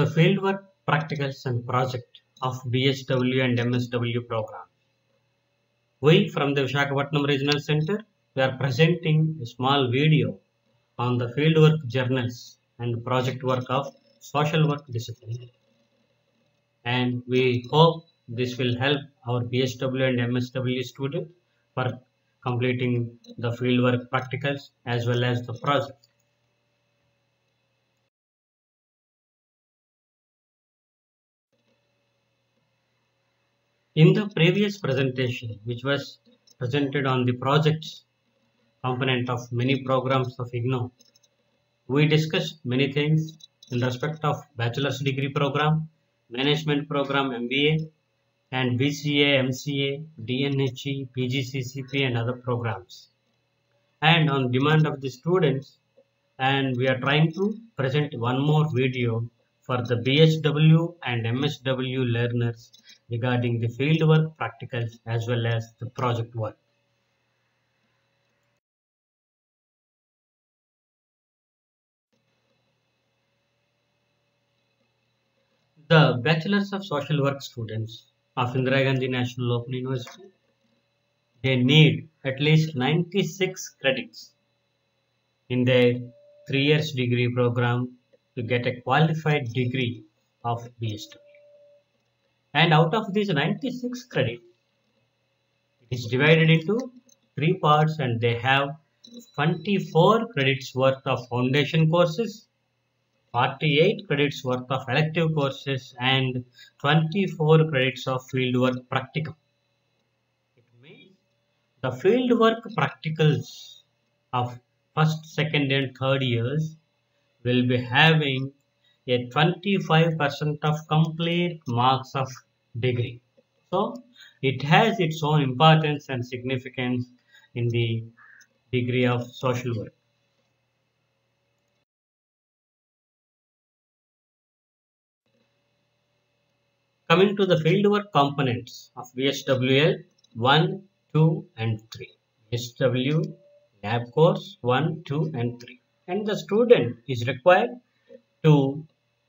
The fieldwork practicals and project of BHW and MSW program. We from the Visakhapatnam Regional Center, we are presenting a small video on the fieldwork journals and project work of social work discipline. And we hope this will help our BHW and MSW students for completing the fieldwork practicals as well as the project. In the previous presentation, which was presented on the projects component of many programs of IGNOU, we discussed many things in respect of bachelor's degree program, management program MBA, and BCA, MCA, DNHE, PGCCP and other programs. And on demand of the students, and we are trying to present one more video for the BHW and MSW learners regarding the fieldwork practicals as well as the project work. The Bachelors of Social Work students of Indira Gandhi National Open University, they need at least 96 credits in their 3 years degree program to get a qualified degree of BHW. And out of these 96 credits, it is divided into 3 parts and they have 24 credits worth of foundation courses, 48 credits worth of elective courses and 24 credits of fieldwork practicum. It means the fieldwork practicals of first, second and third years will be having a 25% of complete marks of degree. So it has its own importance and significance in the degree of social work. Coming to the fieldwork components of BHWL 1, 2 and 3. BHW lab course 1, 2 and 3. And the student is required to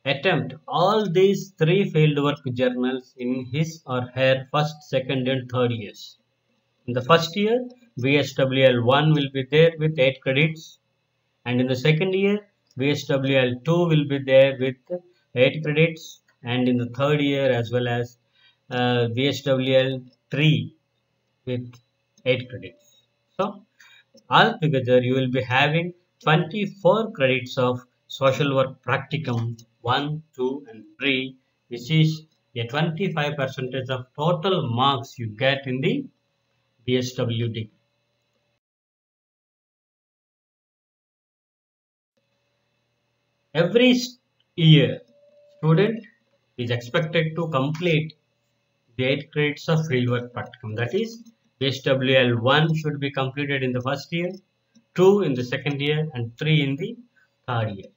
attempt all these 3 fieldwork journals in his or her first, second and third years. In the first year, BHWL 1 will be there with 8 credits, and in the second year, BHWL 2 will be there with 8 credits, and in the third year as well as BHWL 3 with 8 credits. So, altogether you will be having 24 credits of social work practicum 1, 2 and 3, which is a 25% of total marks you get in the BHW degree. Every year, student is expected to complete the 8 credits of fieldwork practicum. That is, BHWL 1 should be completed in the first year, 2 in the second year and 3 in the third year.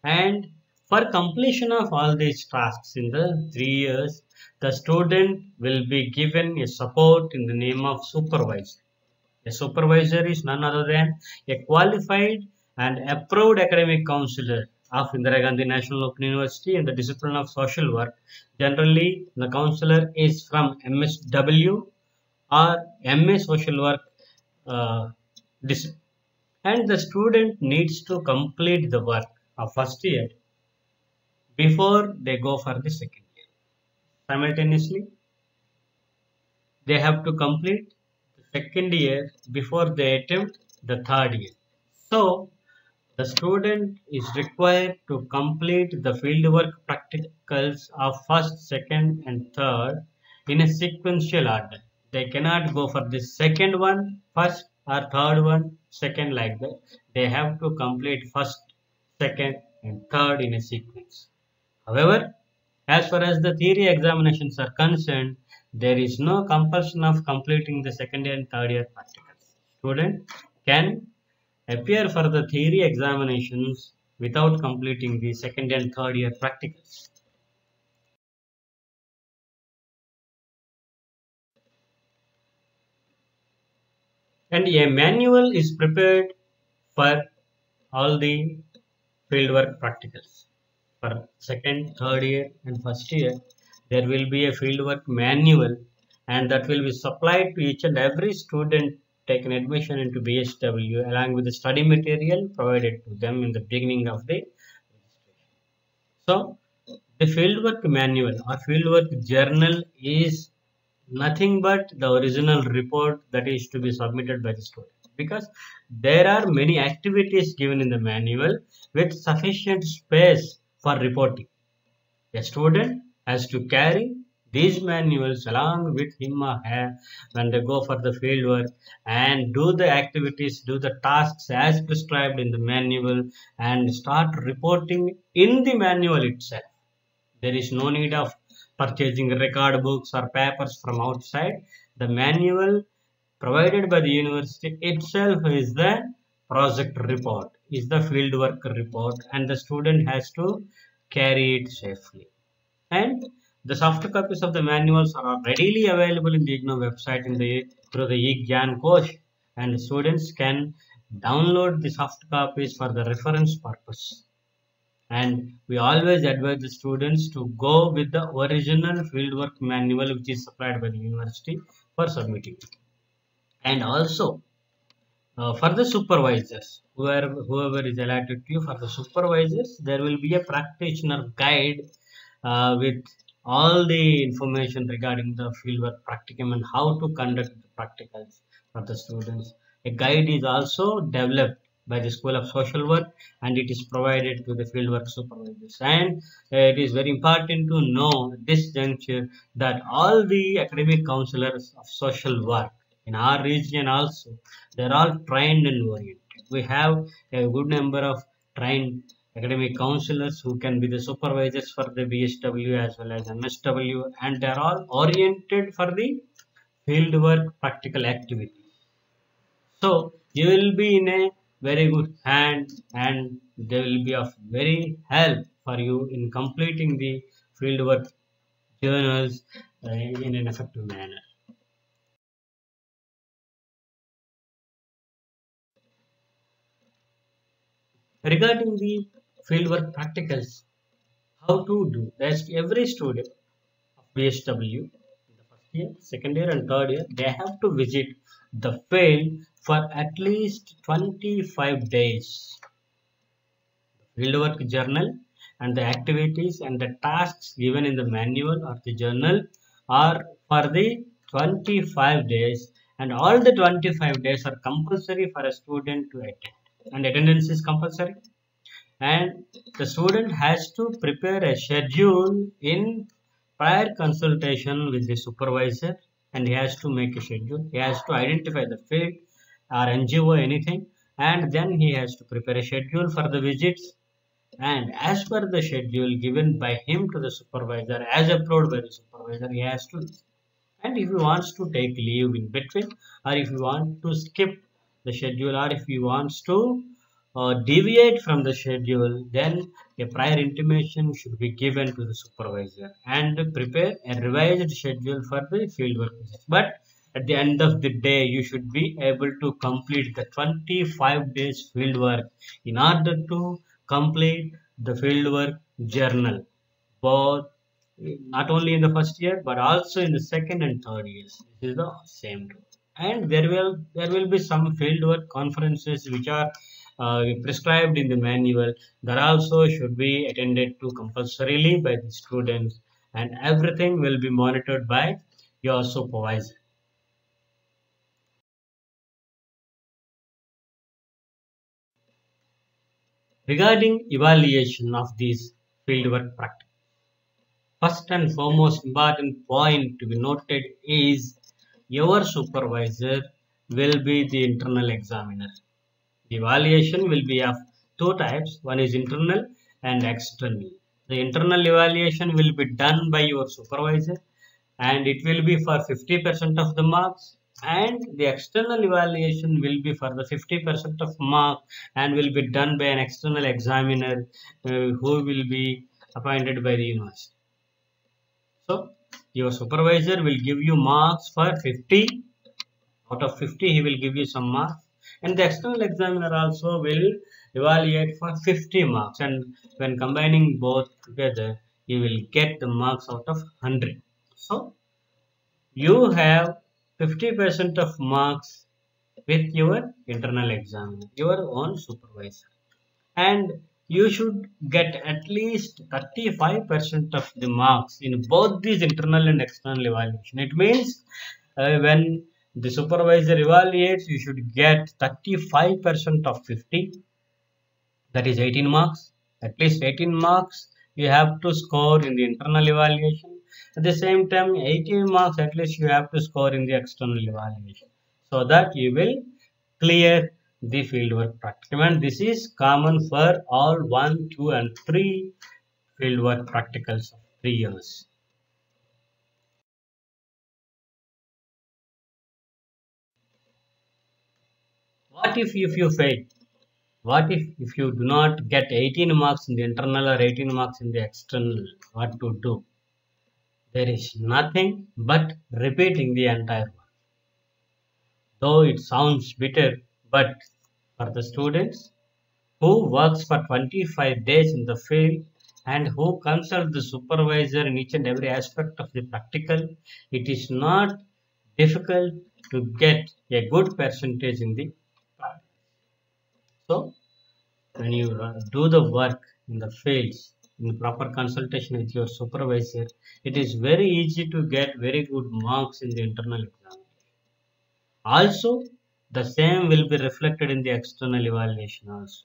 And for completion of all these tasks in the 3 years, the student will be given a support in the name of supervisor. A supervisor is none other than a qualified and approved academic counselor of Indira Gandhi National Open University in the discipline of social work. Generally, the counselor is from MSW or MA social work discipline. And the student needs to complete the work of first year before they go for the second year. Simultaneously, they have to complete the second year before they attempt the third year. So, the student is required to complete the fieldwork practicals of first, second and third in a sequential order. They cannot go for the second one first or third one second like that. They have to complete first, second and third in a sequence. However, as far as the theory examinations are concerned, there is no compulsion of completing the second and third year practicals. Student can appear for the theory examinations without completing the second and third year practicals. And a manual is prepared for all the fieldwork practicals. For second, third year and first year, there will be a fieldwork manual, and that will be supplied to each and every student taken admission into BSW along with the study material provided to them in the beginning of the registration. So the fieldwork manual or fieldwork journal is nothing but the original report that is to be submitted by the student, because there are many activities given in the manual with sufficient space for reporting. A student has to carry these manuals along with him or her when they go for the field work and do the activities, do the tasks as prescribed in the manual, and start reporting in the manual itself. There is no need of purchasing record books or papers from outside. The manual provided by the university itself is the project report, is the fieldwork report, and the student has to carry it safely. And the soft copies of the manuals are readily available in the IGNOU website through the eGyan course, and students can download the soft copies for the reference purpose. And we always advise the students to go with the original fieldwork manual which is supplied by the university for submitting. And also for the supervisors, whoever is allotted to you, for the supervisors, there will be a practitioner guide with all the information regarding the fieldwork practicum and how to conduct the practicals for the students. A guide is also developed by the School of Social Work, and it is provided to the fieldwork supervisors. And it is very important to know at this juncture that all the academic counselors of social work in our region also, they are all trained and oriented. We have a good number of trained academic counselors who can be the supervisors for the BSW as well as MSW, and they are all oriented for the fieldwork practical activity. So you will be in a very good hand, and they will be of very help for you in completing the fieldwork journals in an effective manner. Regarding the fieldwork practicals, how to do that? Every student of BSW in the first year, second year, and third year, they have to visit the field for at least 25 days. The fieldwork journal and the activities and the tasks given in the manual or the journal are for the 25 days, and all the 25 days are compulsory for a student to attend, and attendance is compulsory. And the student has to prepare a schedule in prior consultation with the supervisor, and he has to make a schedule. He has to identify the field or NGO, anything, and then he has to prepare a schedule for the visits, and as per the schedule given by him to the supervisor, as approved by the supervisor, he has to. And if he wants to take leave in between, or if he wants to skip the schedule, or if he wants to deviate from the schedule, then a prior intimation should be given to the supervisor and prepare a revised schedule for the fieldwork visits. But at the end of the day, you should be able to complete the 25 days fieldwork in order to complete the fieldwork journal, both not only in the first year but also in the second and third years. This is the same rule. And there will be some fieldwork conferences which are prescribed in the manual, that also should be attended to compulsorily by the students, and everything will be monitored by your supervisor. Regarding evaluation of these fieldwork practice, first and foremost important point to be noted is your supervisor will be the internal examiner. The evaluation will be of two types. One is internal and external. The internal evaluation will be done by your supervisor, and it will be for 50% of the marks, and the external evaluation will be for the 50% of mark and will be done by an external examiner who will be appointed by the university. So your supervisor will give you marks for 50. Out of 50, he will give you some marks. And the external examiner also will evaluate for 50 marks, and when combining both together you will get the marks out of 100. So you have 50% of marks with your internal examiner, your own supervisor, and you should get at least 35% of the marks in both these internal and external evaluation. It means when the supervisor evaluates, you should get 35% of 50, that is 18 marks. At least 18 marks you have to score in the internal evaluation. At the same time, 18 marks at least you have to score in the external evaluation, so that you will clear the fieldwork practicum. And this is common for all 1, 2 and 3 fieldwork practicals of 3 years. What if you fail? What if you do not get 18 marks in the internal or 18 marks in the external? What to do? There is nothing but repeating the entire work. Though it sounds bitter, but for the students who works for 25 days in the field and who consult the supervisor in each and every aspect of the practical, it is not difficult to get a good percentage in the practical. So when you do the work in the fields in proper consultation with your supervisor, it is very easy to get very good marks in the internal exam. Also, the same will be reflected in the external evaluation also.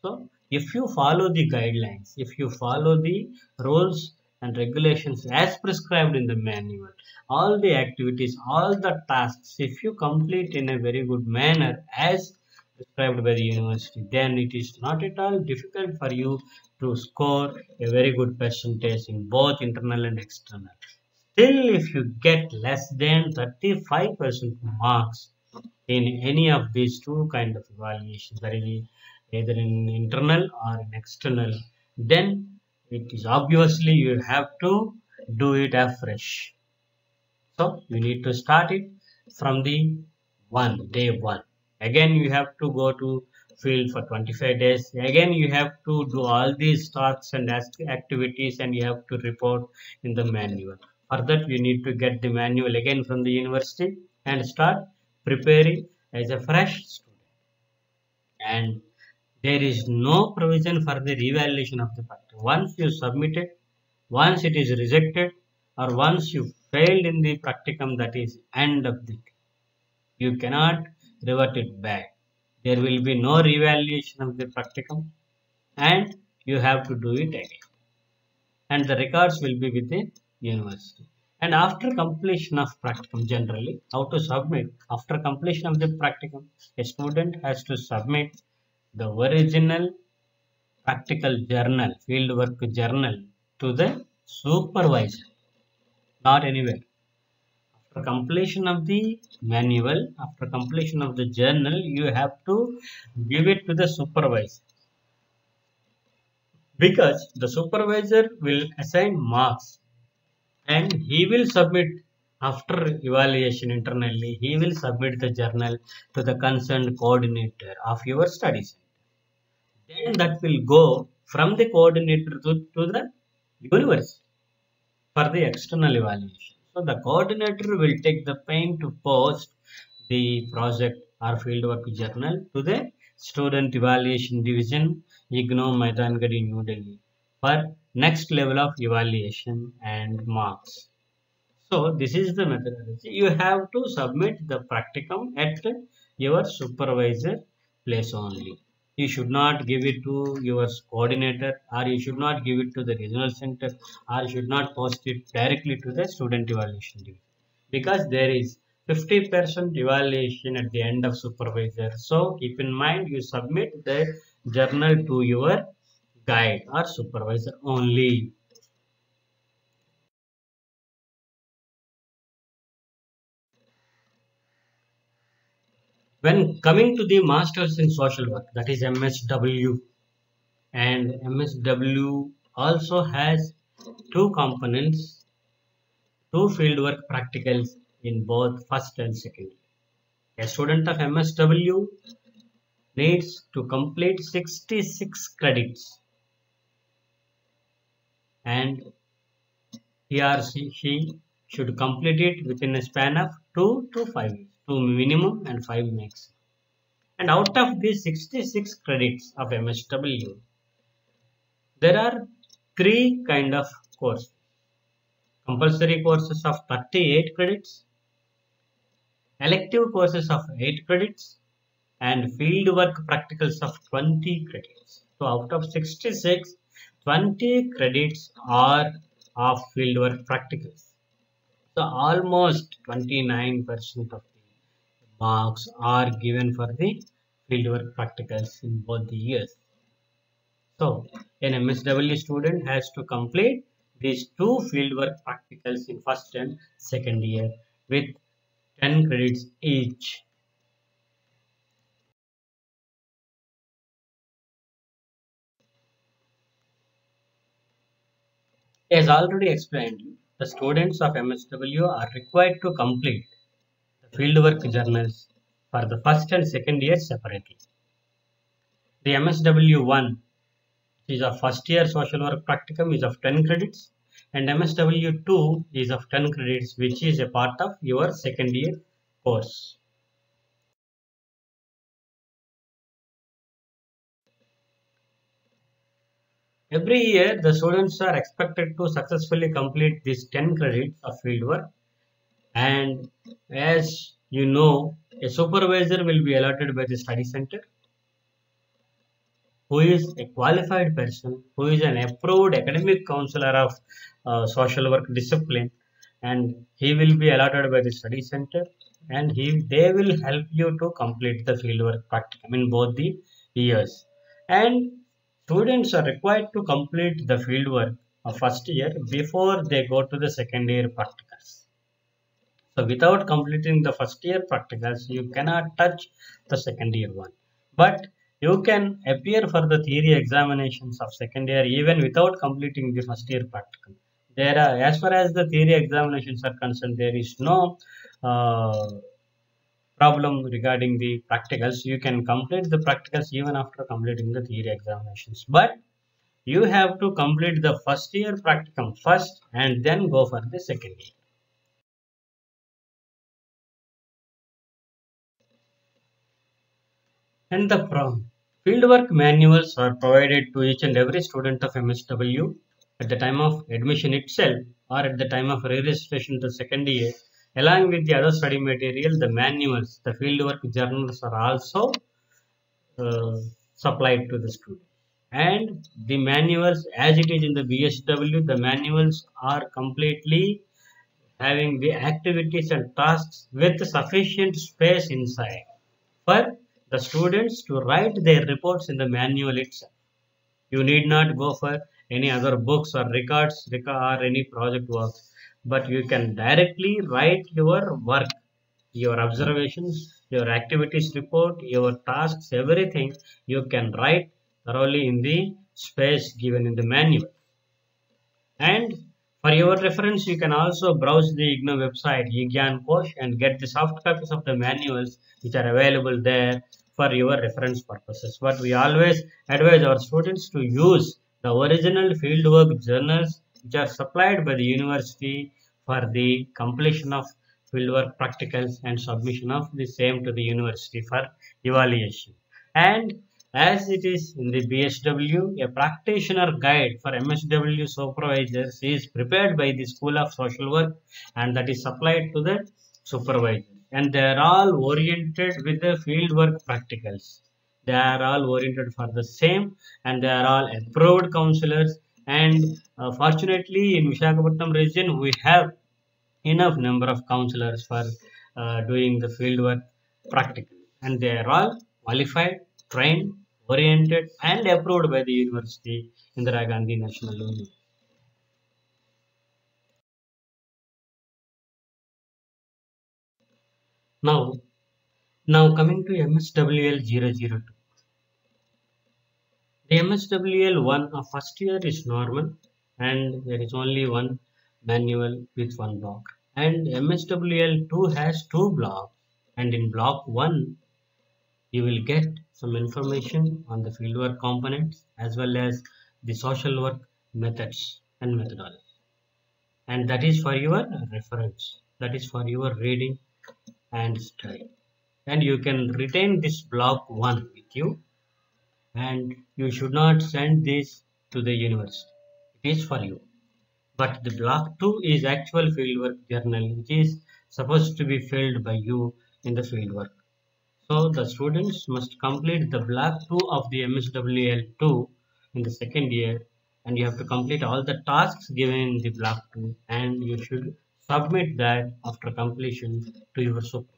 So, if you follow the guidelines, if you follow the rules and regulations as prescribed in the manual, all the activities, all the tasks, if you complete in a very good manner as prescribed by the university, then it is not at all difficult for you to score a very good percentage in both internal and external. Still, if you get less than 35% marks in any of these two kind of evaluations, that is either in internal or in external, then it is obviously you have to do it afresh. So you need to start it from the day one. Again, you have to go to field for 25 days. Again, you have to do all these tasks and activities, and you have to report in the manual. For that, you need to get the manual again from the university and start preparing as a fresh student. And there is no provision for the revaluation of the practice. Once you submit it, once it is rejected, or once you failed in the practicum, that is end of the day. You cannot revert it back. There will be no revaluation of the practicum, and you have to do it again. And the records will be with the university. And after completion of practicum, generally, how to submit? After completion of the practicum, a student has to submit the original practical journal, fieldwork journal, to the supervisor, not anywhere. After completion of the manual, after completion of the journal, you have to give it to the supervisor, because the supervisor will assign marks and he will submit after evaluation internally. He will submit the journal to the concerned coordinator of your studies. Then that will go from the coordinator to the university for the external evaluation. So the coordinator will take the pain to post the project or fieldwork journal to the student evaluation division, IGNOU Maidangari, New Delhi, for next level of evaluation and marks. So this is the methodology. You have to submit the practicum at your supervisor place only. You should not give it to your coordinator, or you should not give it to the regional center, or you should not post it directly to the student evaluation division, because there is 50% evaluation at the end of supervisor. So keep in mind, you submit the journal to your guide or supervisor only. When coming to the Masters in Social Work, that is MSW, and MSW also has two components, two fieldwork practicals in both first and second. A student of MSW needs to complete 66 credits, and he or she should complete it within a span of 2 to 5 years, 2 minimum and 5 max. And out of these 66 credits of MSW, there are three kind of courses: compulsory courses of 38 credits, elective courses of 8 credits, and fieldwork practicals of 20 credits. So out of 66, 20 credits are of fieldwork practicals. So almost 29% of the marks are given for the fieldwork practicals in both the years. So an MSW student has to complete these two fieldwork practicals in first and second year with 10 credits each. As already explained, the students of MSW are required to complete the fieldwork journals for the first and second year separately. The MSW 1 is of first year social work practicum is of 10 credits, and MSW 2 is of 10 credits, which is a part of your second year course. Every year, the students are expected to successfully complete these 10 credits of fieldwork, and as you know, a supervisor will be allotted by the study center who is a qualified person, who is an approved academic counselor of social work discipline, and he will be allotted by the study center, and they will help you to complete the fieldwork practicum in both the years. And students are required to complete the fieldwork of first year before they go to the second year practicals. So without completing the first year practicals, you cannot touch the second year one. But you can appear for the theory examinations of second year even without completing the first year practical. There are, as far as the theory examinations are concerned, there is no problem regarding the practicals. You can complete the practicals even after completing the theory examinations. But you have to complete the first year practicum first and then go for the second year. And the fieldwork manuals are provided to each and every student of MSW at the time of admission itself or at the time of re-registration to second year. Along with the other study material, the manuals, the fieldwork journals are also supplied to the student. And the manuals, as it is in the BSW, the manuals are completely having the activities and tasks with sufficient space inside for the students to write their reports in the manual itself. You need not go for any other books or records or any project work, but you can directly write your work, your observations, your activities report, your tasks, everything you can write thoroughly in the space given in the manual. And for your reference, you can also browse the IGNOU website, eGyan and get the soft copies of the manuals which are available there for your reference purposes. But we always advise our students to use the original fieldwork journals which are supplied by the university for the completion of fieldwork practicals and submission of the same to the university for evaluation. And as it is in the BSW, a practitioner guide for MSW supervisors is prepared by the School of Social Work and that is supplied to the supervisor. And they are all oriented with the fieldwork practicals. They are all oriented for the same and they are all approved counselors. And fortunately, in Visakhapatnam region, we have enough number of counselors for doing the fieldwork practical. And they are all qualified, trained, oriented and approved by the University Indira Gandhi National University. Now coming to MSWL 002. The MSWL 1 of first year is normal and there is only one manual with one block. And MSWL 2 has two blocks And in block 1, you will get some information on the fieldwork components as well as the social work methods and methodology. And that is for your reference. That is for your reading and study. And you can retain this block 1 with you, and you should not send this to the university. It is for you. But the block 2 is actual fieldwork journal, which is supposed to be filled by you in the fieldwork. So the students must complete the block 2 of the MSWL2 in the second year, and you have to complete all the tasks given in the block 2, and you should submit that after completion to your supervisor.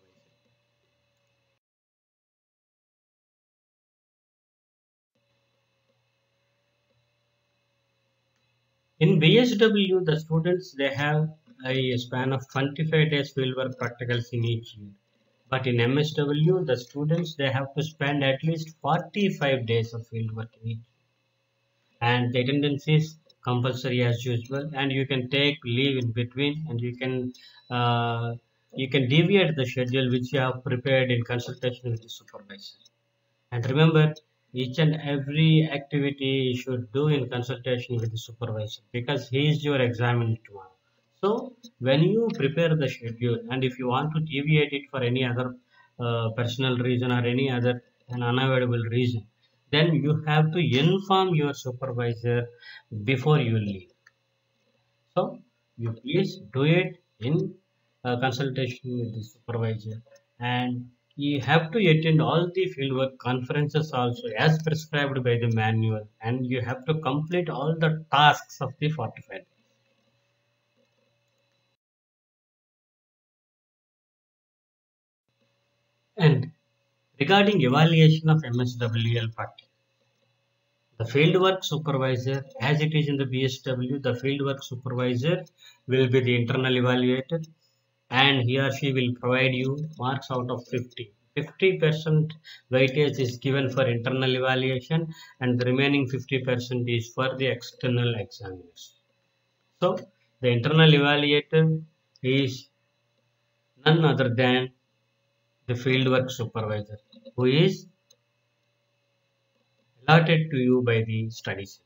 In BSW, the students, they have a span of 25 days fieldwork practicals in each year. But in MSW, the students, they have to spend at least 45 days of fieldwork in each. And the attendance is compulsory as usual, and you can take leave in between, and you can deviate the schedule which you have prepared in consultation with the supervisor. And remember, each and every activity you should do in consultation with the supervisor, because he is your examiner tomorrow. So when you prepare the schedule, and if you want to deviate it for any other personal reason or any other an unavoidable reason, then you have to inform your supervisor before you leave. So you please do it in consultation with the supervisor, and you have to attend all the fieldwork conferences also as prescribed by the manual, and you have to complete all the tasks of the 45 days. And regarding evaluation of MSWL part, the fieldwork supervisor, as it is in the BSW, the fieldwork supervisor will be the internal evaluator, and he or she will provide you marks out of 50. 50% weightage is given for internal evaluation, and the remaining 50% is for the external examiners. So the internal evaluator is none other than the fieldwork supervisor, who is allotted to you by the study center.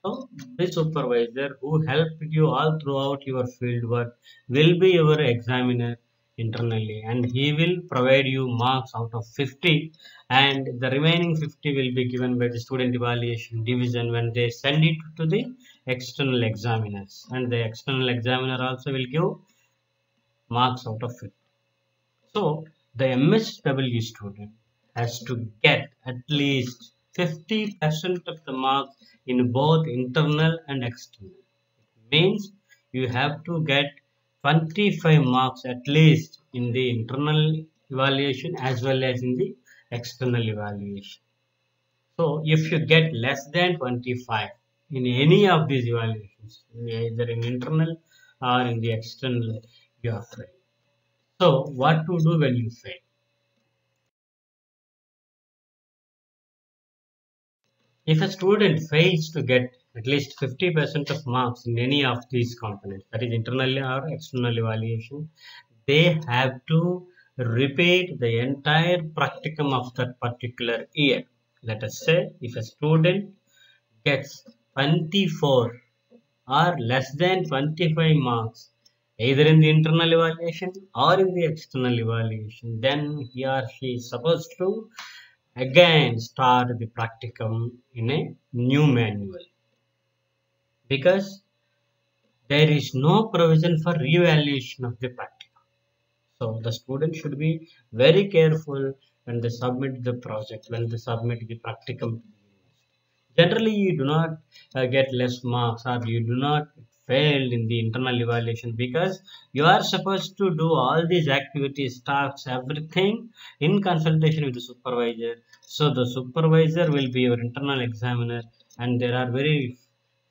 So the supervisor who helped you all throughout your fieldwork will be your examiner internally, and he will provide you marks out of 50, and the remaining 50 will be given by the student evaluation division when they send it to the external examiners, and the external examiner also will give marks out of 50. So the MSW student has to get at least 50% of the marks in both internal and external. It means you have to get 25 marks at least in the internal evaluation as well as in the external evaluation. So if you get less than 25 in any of these evaluations, either in internal or in the external, you are failed. So what to do when you fail? If a student fails to get at least 50% of marks in any of these components, that is internal or external evaluation, they have to repeat the entire practicum of that particular year. Let us say if a student gets 24 or less than 25 marks either in the internal evaluation or in the external evaluation, then he or she is supposed to again start the practicum in a new manual, because there is no provision for re-evaluation of the practicum. So the student should be very careful when they submit the project, when they submit the practicum. Generally, you do not get less marks, or you do not fail in the internal evaluation, because you are supposed to do all these activities, tasks, everything in consultation with the supervisor. So the supervisor will be your internal examiner, and there are very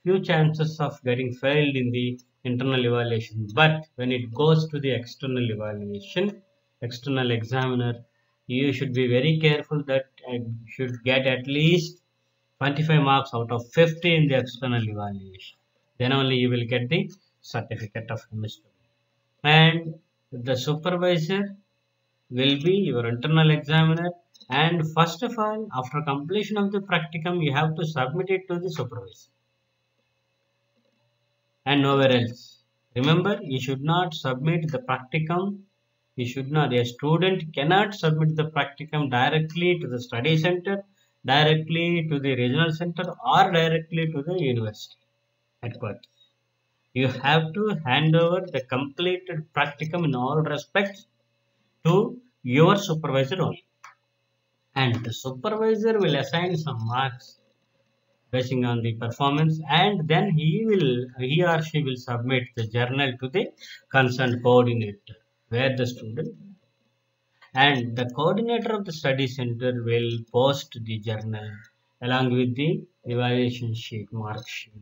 few chances of getting failed in the internal evaluation. But when it goes to the external evaluation, external examiner, you should be very careful that you should get at least 25 marks out of 50 in the external evaluation. Then only you will get the certificate of MSW. And the supervisor will be your internal examiner, and first of all, after completion of the practicum, you have to submit it to the supervisor and nowhere else. Remember, you should not submit the practicum. You should not. A student cannot submit the practicum directly to the study center, directly to the regional center, or directly to the university headquarters. You have to hand over the completed practicum in all respects to your supervisor only. And the supervisor will assign some marks basing on the performance, and then he or she will submit the journal to the concerned coordinator where the student, and the coordinator of the study center will post the journal along with the evaluation sheet, mark sheet,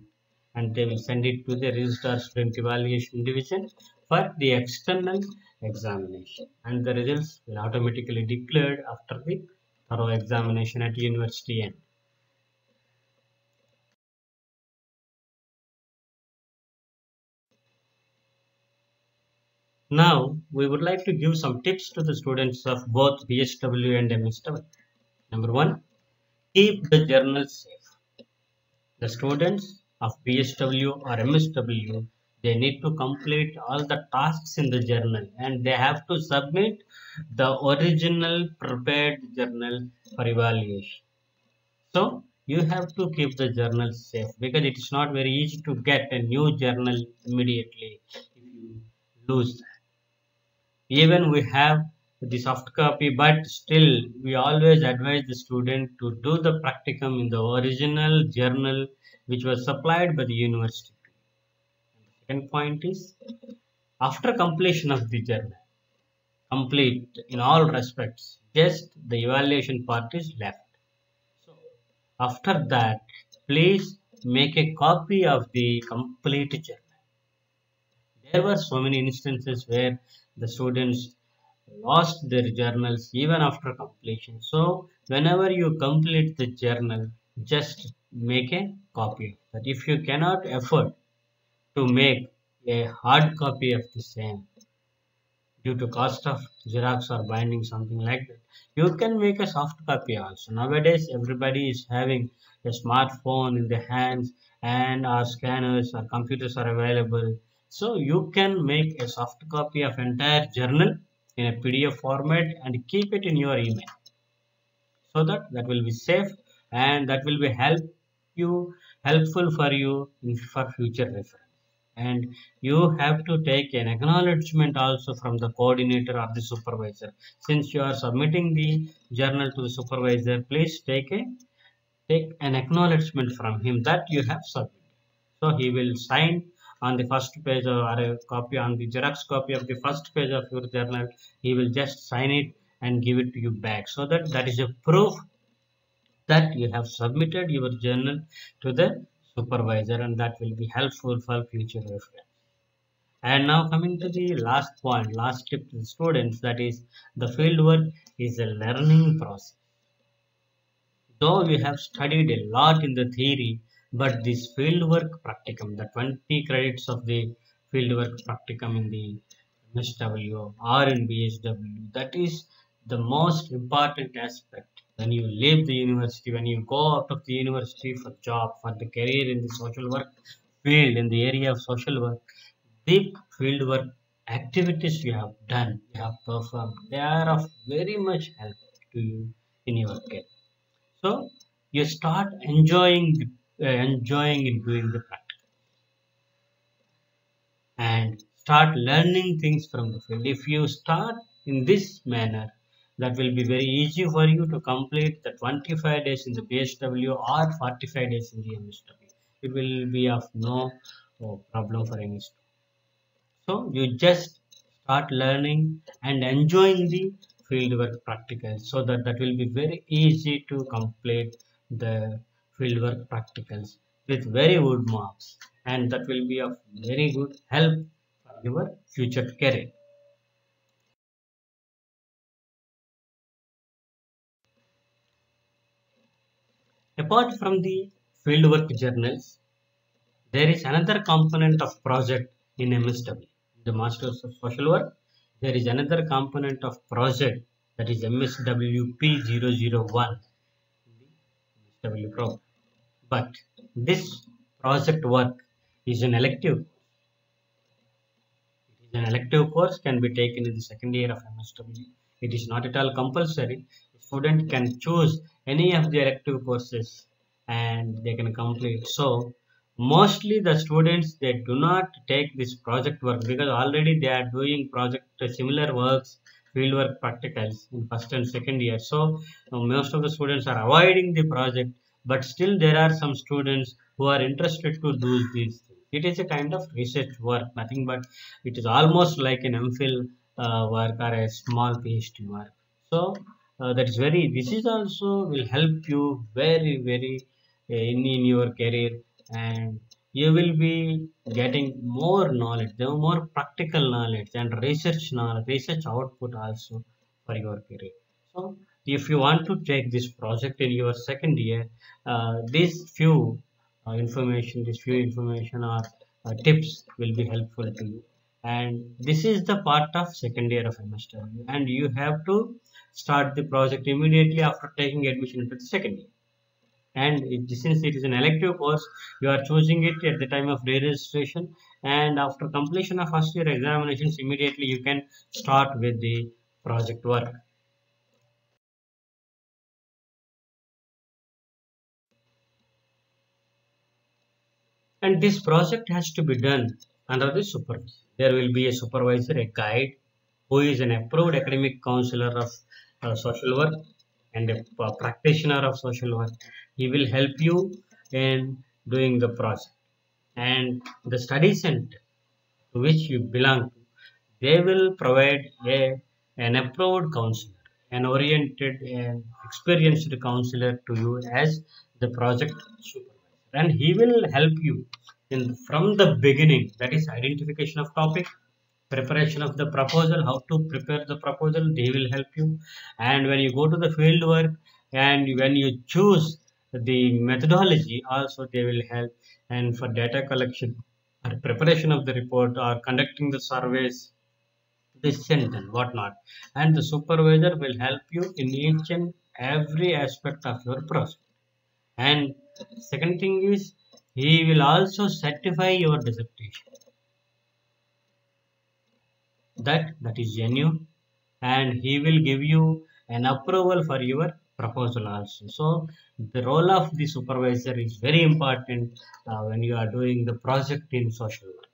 and they will send it to the registrar student evaluation division for the external examination, and the results will automatically declared after the thorough examination at university end. Now, we would like to give some tips to the students of both BSW and MSW. Number one, keep the journal safe. The students of BSW or MSW, they need to complete all the tasks in the journal, and they have to submit the original prepared journal for evaluation. So, you have to keep the journal safe because it is not very easy to get a new journal immediately if you lose that. Even we have the soft copy, but still we always advise the student to do the practicum in the original journal which was supplied by the university. And the second point is, after completion of the journal, complete in all respects, just the evaluation part is left. So after that, please make a copy of the complete journal. There were so many instances where the students lost their journals even after completion. So whenever you complete the journal, just make a copy of that. If you cannot afford to make a hard copy of the same due to cost of xerox or binding, something like that, you can make a soft copy also. Nowadays everybody is having a smartphone in their hands, and our scanners or computers are available, so you can make a soft copy of entire journal in a PDF format and keep it in your email, so that will be safe, and that will be helpful for you for future reference. And you have to take an acknowledgement also from the coordinator or the supervisor. Since you are submitting the journal to the supervisor, please take an acknowledgement from him that you have submitted. So he will sign on the first page or a copy on the xerox copy of the first page of your journal. He will just sign it and give it to you back, so that is a proof that you have submitted your journal to the supervisor, and that will be helpful for future reference. And now coming to the last point, last tip to the students, that is, the fieldwork is a learning process. Though we have studied a lot in the theory, but this fieldwork practicum, the 20 credits of the fieldwork practicum in the MSW or in BSW, that is the most important aspect. When you leave the university, when you go out of the university for job, for the career in the social work field, in the area of social work, the fieldwork activities you have done, you have performed, they are of very much help to you in your career. So you start enjoying in doing the practice and start learning things from the field. If you start in this manner, that will be very easy for you to complete the 25 days in the BSW or 45 days in the MSW. It will be of no problem for any student. So you just start learning and enjoying the fieldwork practicals, so that will be very easy to complete the fieldwork practicals with very good marks, and that will be of very good help for your future career. Apart from the fieldwork journals, there is another component of project in MSW, the Masters of Social Work. there is another component of project, that is MSWP001 MSW program. But this project work is an elective. It is an elective course, can be taken in the second year of MSW. It is not at all compulsory. The student can choose any of the elective courses and they can complete. So mostly the students, they do not take this project work because already they are doing project similar works, field work practicals in first and second year. So most of the students are avoiding the project, but still there are some students who are interested to do these things. It is a kind of research work, nothing but it is almost like an MPhil work or a small PhD work. So that is very, this is also will help you very in your career, and you will be getting more knowledge, the more practical knowledge and research knowledge, research output also for your career. So if you want to take this project in your second year, these few information or tips will be helpful to you. And this is the part of second year of MSW, and you have to start the project immediately after taking admission into the second year. And since it is an elective course, you are choosing it at the time of re-registration, and after completion of first year examinations, immediately you can start with the project work. And this project has to be done under the supervisor. There will be a supervisor, a guide, who is an approved academic counselor of social work and a practitioner of social work. He will help you in doing the project. And the study center to which you belong to, they will provide an approved counselor, an oriented and experienced counselor to you as the project supervisor. And he will help you in from the beginning, that is identification of topic, preparation of the proposal, how to prepare the proposal, they will help you. And when you go to the field work and when you choose the methodology, also they will help. And for data collection or preparation of the report or conducting the surveys, this and whatnot, and the supervisor will help you in each and every aspect of your project. And second thing is, he will also certify your dissertation, that is genuine, and he will give you an approval for your proposal also. So the role of the supervisor is very important when you are doing the project in social work.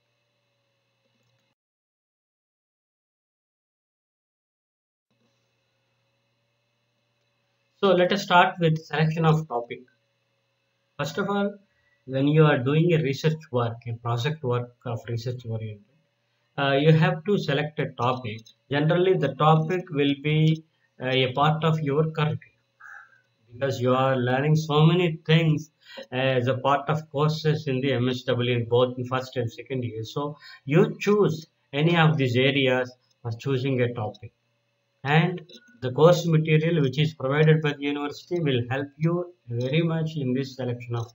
So let us start with selection of topic. First of all, when you are doing a research work, a project work of research oriented, you have to select a topic. Generally, the topic will be a part of your curriculum because you are learning so many things as a part of courses in the MSW in both in first and second year. So you choose any of these areas for choosing a topic, and the course material which is provided by the university will help you very much in this selection of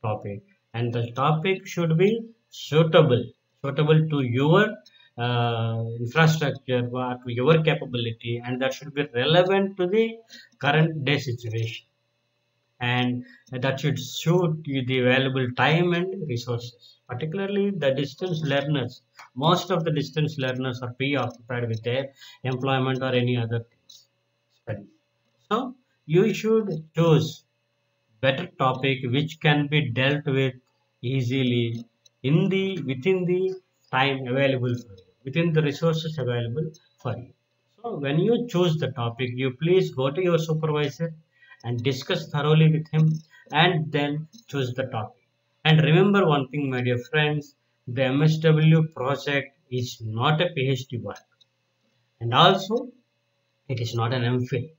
topic. And the topic should be suitable to your infrastructure or to your capability, and that should be relevant to the current day situation, and that should suit you the available time and resources, particularly the distance learners. Most of the distance learners are preoccupied with their employment or any other things, studies. So you should choose better topic which can be dealt with easily in the within the time available for you, within the resources available for you. So when you choose the topic, you please go to your supervisor and discuss thoroughly with him, and then choose the topic. And remember one thing, my dear friends, the MSW project is not a PhD work, and also it is not an MPhil.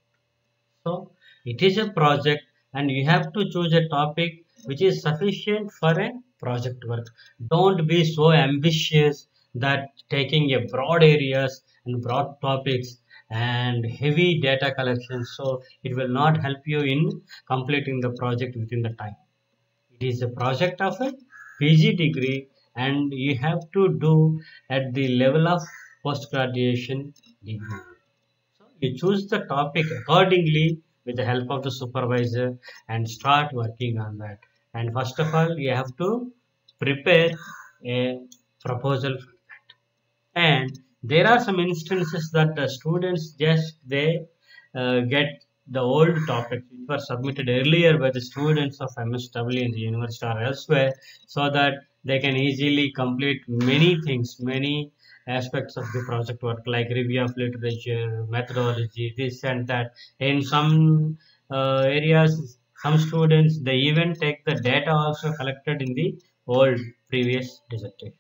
So it is a project, and you have to choose a topic which is sufficient for a project work. Don't be so ambitious that taking a broad areas and broad topics and heavy data collection, so it will not help you in completing the project within the time. It is a project of a PG degree, and you have to do at the level of post graduation degree. So you choose the topic accordingly with the help of the supervisor and start working on that. And first of all, you have to prepare a proposal for that. And there are some instances that the students just they get the old topics which were submitted earlier by the students of MSW in the university or elsewhere, so that they can easily complete many things, many aspects of the project work like review of literature, methodology, this and that. In some areas, some students they even take the data also collected in the old previous dissertation,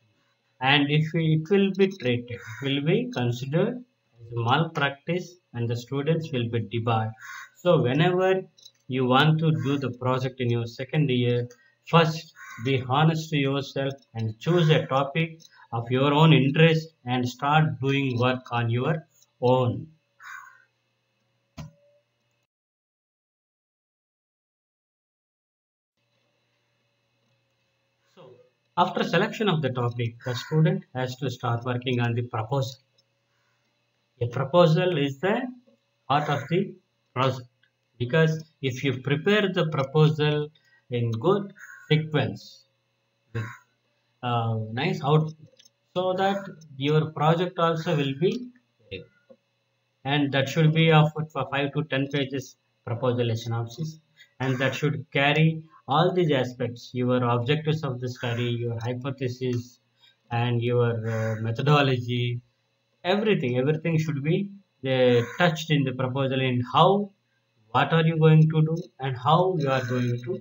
and if it will be treated, it will be considered as malpractice and the students will be debarred. So whenever you want to do the project in your second year, first be honest to yourself and choose a topic of your own interest and start doing work on your own. So after selection of the topic, the student has to start working on the proposal. A proposal is the heart of the project, because if you prepare the proposal in good sequence with nice output, so that your project also will be very good. And that should be of for 5 to 10 pages proposal synopsis, and that should carry all these aspects: your objectives of the study, your hypothesis, and your methodology. Everything should be touched in the proposal, in how, what are you going to do and how you are going to.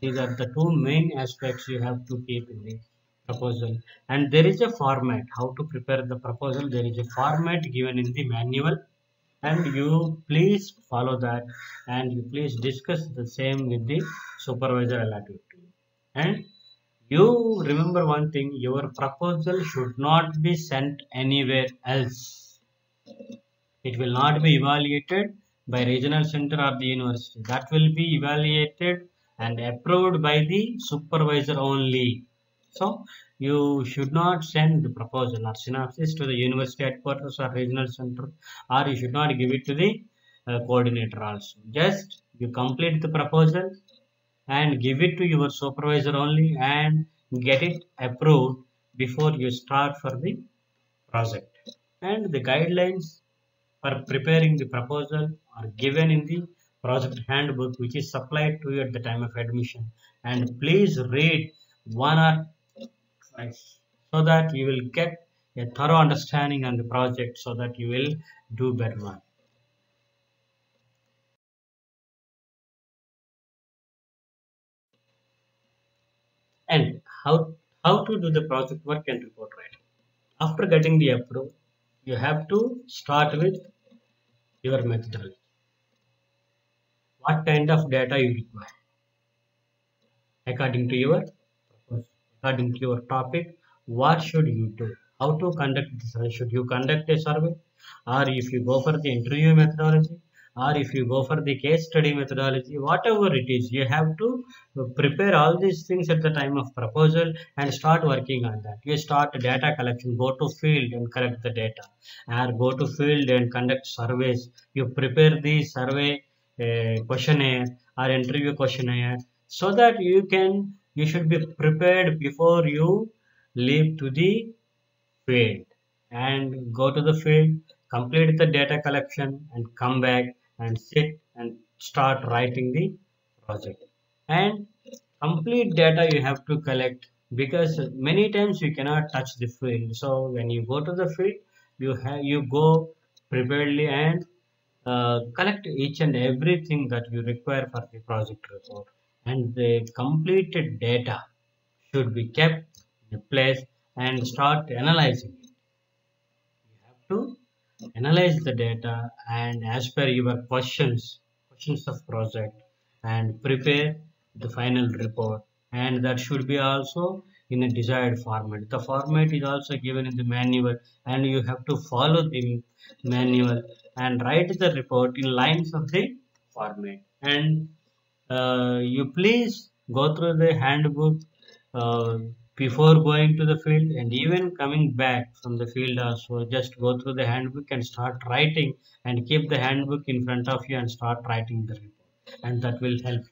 These are the two main aspects you have to keep in the proposal. And there is a format how to prepare the proposal. There is a format given in the manual, and you please follow that, and you please discuss the same with the supervisor allotted to you. And you remember one thing: your proposal should not be sent anywhere else. It will not be evaluated by regional center or the university. That will be evaluated and approved by the supervisor only. So you should not send the proposal or synopsis to the university headquarters or regional center, or you should not give it to the coordinator also. Just you complete the proposal and give it to your supervisor only and get it approved before you start for the project. And the guidelines for preparing the proposal are given in the project handbook, which is supplied to you at the time of admission. And please read one or twice so that you will get a thorough understanding on the project, so that you will do better one. And how to do the project work and report writing. After getting the approval, you have to start with your methodology. What kind of data you require according to your purpose, according to your topic? What should you do? How to conduct the survey? Should you conduct a survey, or if you go for the interview methodology, or if you go for the case study methodology? Whatever it is, you have to prepare all these things at the time of proposal and start working on that. You start data collection, go to field and collect the data, or go to field and conduct surveys. You prepare the survey questionnaire or interview questionnaire, so that you should be prepared before you leave to the field. And go to the field, complete the data collection, and come back and sit and start writing the project. And complete data you have to collect, because many times you cannot touch the field. So when you go to the field, you go preparedly and collect each and everything that you require for the project report. And the completed data should be kept in place and start analyzing it. You have to analyze the data and as per your questions of project, and prepare the final report. And that should be also in a desired format. The format is also given in the manual, and you have to follow the manual and write the report in lines of the format. And you please go through the handbook, uh, before going to the field and even coming back from the field also, just go through the handbook and start writing, and keep the handbook in front of you and start writing the report, and that will help you.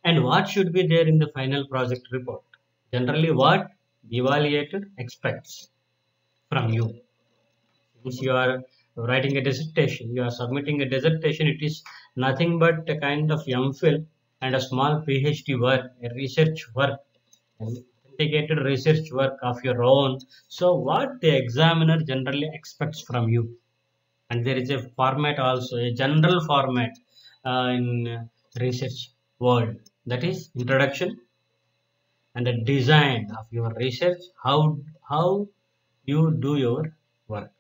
And what should be there in the final project report? Generally, what the evaluator expects from you. Since you are writing a dissertation, you are submitting a dissertation, it is nothing but a kind of MPhil and a small PhD work, a research work, an authenticated research work of your own. So, what the examiner generally expects from you, and there is a format also, a general format in research world, that is introduction and the design of your research, how you do your work,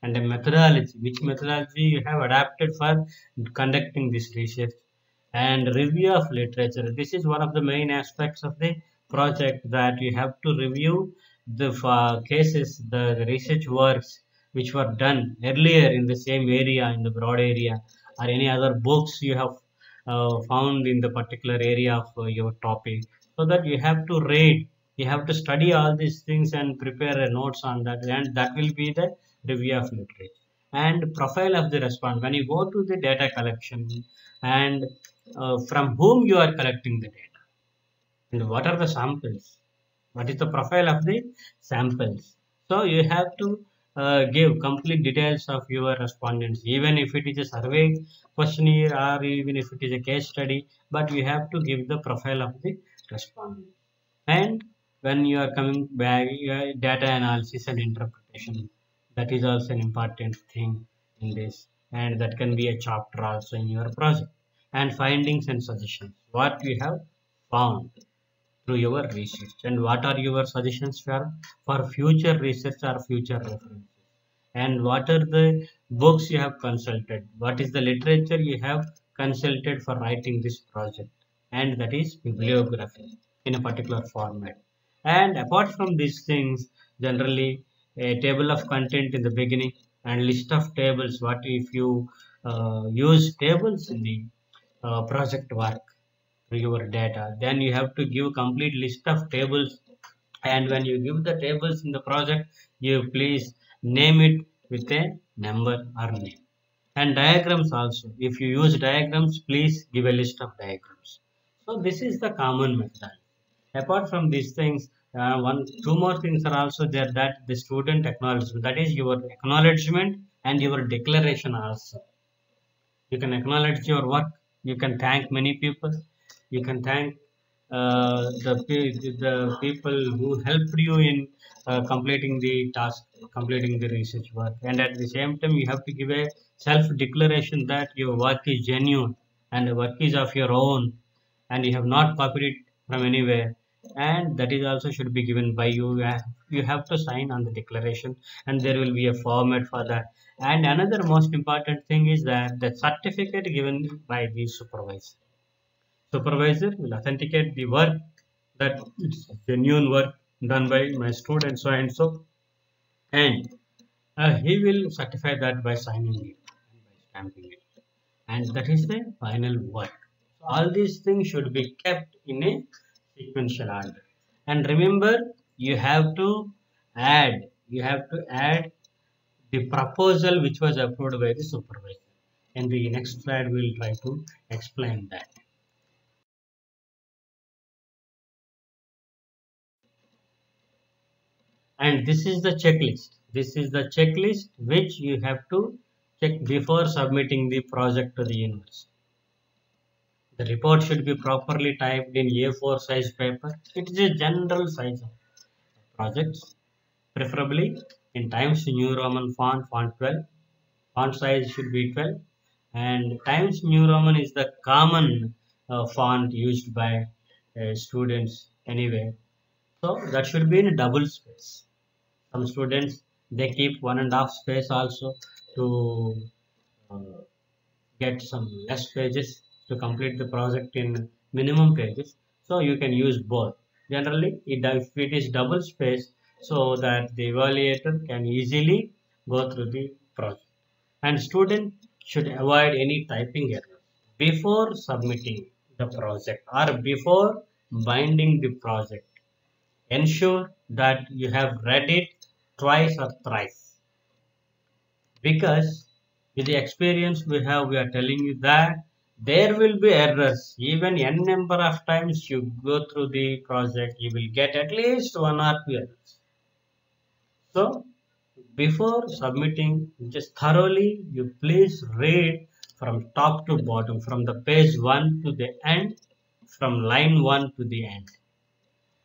and the methodology, which methodology you have adapted for conducting this research, and review of literature. This is one of the main aspects of the project, that you have to review the cases, the research works which were done earlier in the same area, in the broad area, or any other books you have found in the particular area of your topic, so that you have to read, you have to study all these things and prepare a notes on that, and that will be the review of literature. And profile of the respondent, when you go to the data collection, and from whom you are collecting the data, and what are the samples, what is the profile of the samples. So you have to give complete details of your respondents, even if it is a survey questionnaire or even if it is a case study, but you have to give the profile of the respondent. And when you are coming back, your data analysis and interpretation, that is also an important thing in this, and that can be a chapter also in your project. And findings and suggestions, what you have found through your research, and what are your suggestions for future research or future references, and what are the books you have consulted, what is the literature you have consulted for writing this project, and that is bibliography in a particular format. And apart from these things, generally a table of content in the beginning, and list of tables, what if you use tables in the project work to your data, then you have to give complete list of tables, and when you give the tables in the project, you please name it with a number or name. And diagrams also, if you use diagrams, please give a list of diagrams. So this is the common method. Apart from these things, two more things are also there, that the student acknowledgement, that is your acknowledgement and your declaration also. You can acknowledge your work, you can thank many people, you can thank the people who helped you in completing the task, completing the research work, and at the same time you have to give a self declaration that your work is genuine and the work is of your own, and you have not copied it from anywhere, and that is also should be given by you. You have to sign on the declaration, and there will be a format for that. And another most important thing is that the certificate given by the supervisor will authenticate the work, that it's genuine work done by my student so and so, and he will certify that by signing it and by stamping it, and that is the final work. So all these things should be kept in a sequential order. And remember, you have to add the proposal which was approved by the supervisor. In the next slide, we will try to explain that. And this is the checklist. This is the checklist which you have to check before submitting the project to the university. The report should be properly typed in A4 size paper. It is a general size of projects, preferably in Times New Roman font 12. Font size should be 12, and Times New Roman is the common font used by students anyway. So that should be in double space. Some students, they keep 1.5 space also to uh, get some less pages to complete the project in minimum pages. So you can use both. Generally, if it is double space, so that the evaluator can easily go through the project. And student should avoid any typing error before submitting the project or before binding the project. Ensure that you have read it twice or thrice, because with the experience we are telling you that there will be errors. Even n number of times you go through the project, you will get at least one or two errors. So before submitting, just thoroughly you please read from top to bottom, from the page 1 to the end, from line 1 to the end,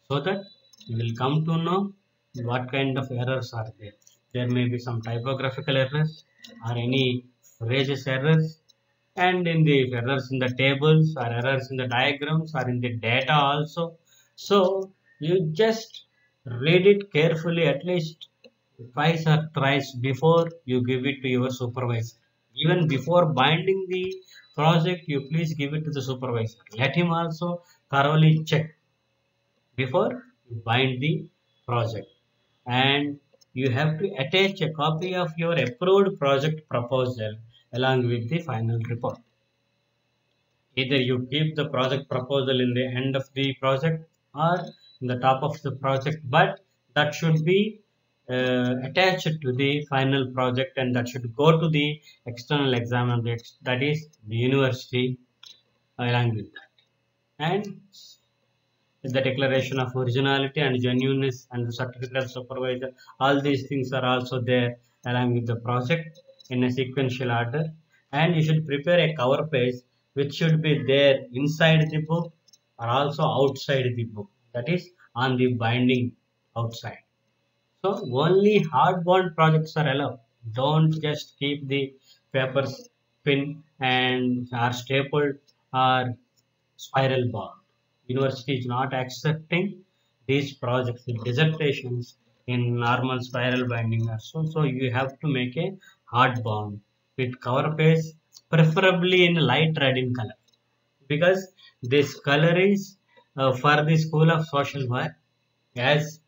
so that you will come to know what kind of errors are there. There may be some typographical errors or any phrases errors, and in the errors in the tables or errors in the diagrams or in the data also. So you just read it carefully at least twice or thrice before you give it to your supervisor. Even before binding the project, you please give it to the supervisor. Let him also thoroughly check before you bind the project. And you have to attach a copy of your approved project proposal along with the final report. Either you keep the project proposal in the end of the project or in the top of the project, but that should be attached to the final project, and that should go to the external examiner, that is the university, along with that. And the declaration of originality and genuineness and the certificate of supervisor, all these things are also there along with the project in a sequential order. And you should prepare a cover page which should be there inside the book or also outside the book, that is on the binding outside. So only hardbound projects are allowed. Don't just keep the papers pin and are stapled or spiral bound. University is not accepting these projects, the dissertations in normal spiral binding or so. So you have to make a hardbound with cover page, preferably in light red in color, because this color is for the School of Social Work as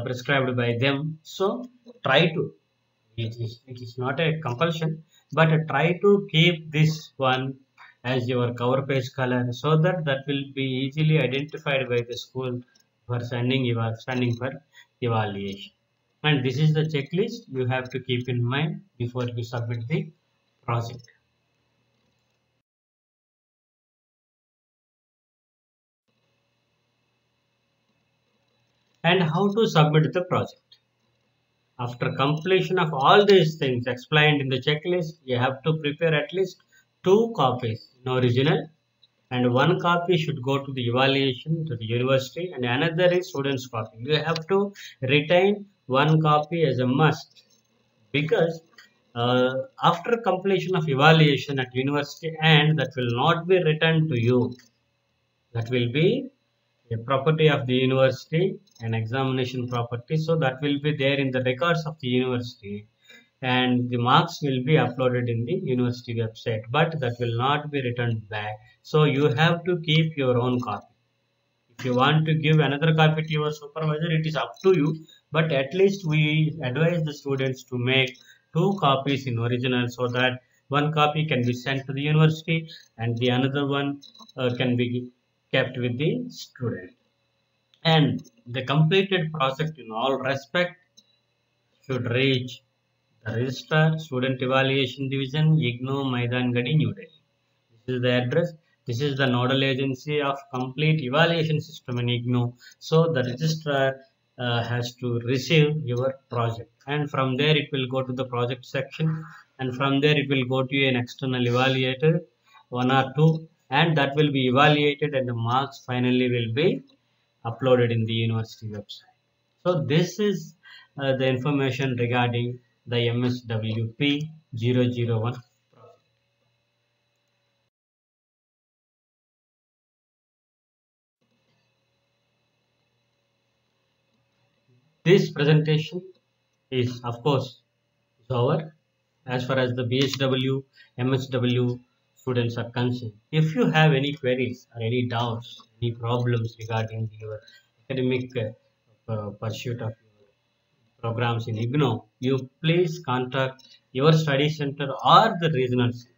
prescribed by them. So try to, it is not a compulsion, but try to keep this one as your cover page color, so that that will be easily identified by the school for sending for evaluation. And this is the checklist you have to keep in mind before you submit the project. And how to submit the project? After completion of all these things explained in the checklist, you have to prepare at least 2 copies in original, and 1 copy should go to the evaluation to the university, and another is student's copy. You have to retain 1 copy as a must, because after completion of evaluation at university, and that will not be returned to you, that will be a property of the university, an examination property. So that will be there in the records of the university, and the marks will be uploaded in the university website, but that will not be returned back. So you have to keep your own copy. If you want to give another copy to your supervisor, it is up to you, but at least we advise the students to make 2 copies in original, so that 1 copy can be sent to the university and the another one can be kept with the student. And the completed project in all respect should reach the Registrar, Student Evaluation Division, IGNOU, Maidangadi, New Delhi. This is the address. This is the nodal agency of complete evaluation system in IGNOU. So the registrar has to receive your project, and from there it will go to the project section, and from there it will go to an external evaluator, 1 or 2, and that will be evaluated, and the marks finally will be uploaded in the university website. So this is the information regarding the MSWP 001 project. This presentation is of course over as far as the BHW, MSW students are concerned. If you have any queries or any doubts, any problems regarding your academic pursuit of your programs in IGNOU, you please contact your study center or the regional center.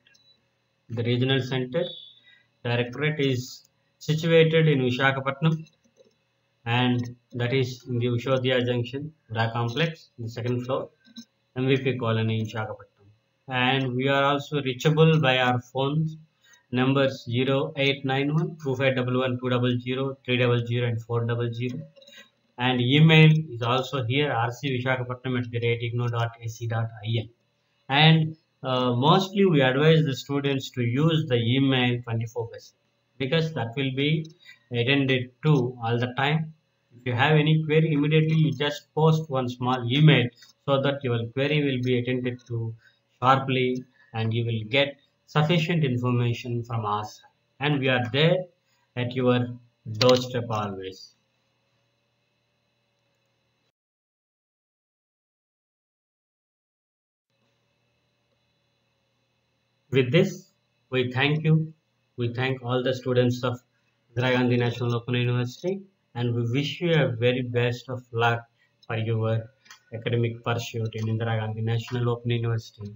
the regional center. Directorate is situated in Visakhapatnam, and that is in the Ushodhya Junction, Ura Complex, the second floor, MVP Colony, Visakhapatnam. And we are also reachable by our phones numbers 0891 2511 200 300 and 400. And email is also here rcvisakhapatnam@igno.ac.in. And mostly we advise the students to use the email 24/7 because that will be attended to all the time. If you have any query, immediately you just post one small email so that your query will be attended to sharply and you will get sufficient information from us. And we are there at your doorstep always. With this, we thank you. We thank all the students of Indira Gandhi National Open University, and we wish you a very best of luck for your academic pursuit in Indira Gandhi National Open University.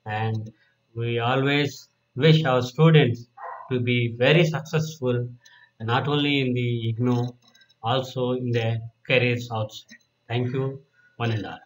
And we always wish our students to be very successful, not only in the IGNOU, also in their careers outside. Thank you, one and all.